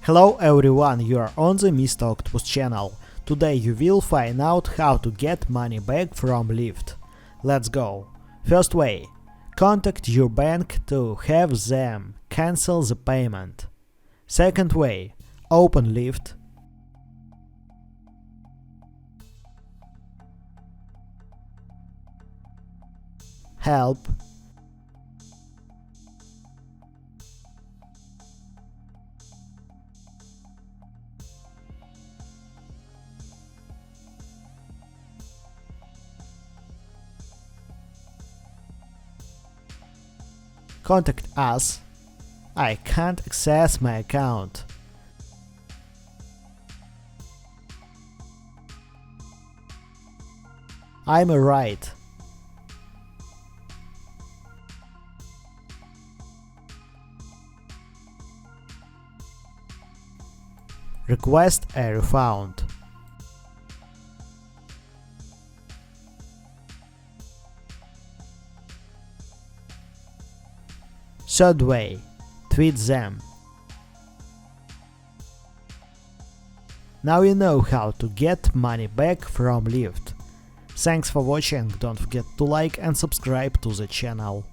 Hello everyone, you are on the Mr. Octopus channel. Today you will find out how to get money back from Lyft. Let's go. First way. Contact your bank to have them cancel the payment. Second way. Open Lyft. Help. Contact us. I can't access my account. I'm right. Request a refund. Third way. Tweet them. Now you know how to get money back from Lyft. Thanks for watching, don't forget to like and subscribe to the channel.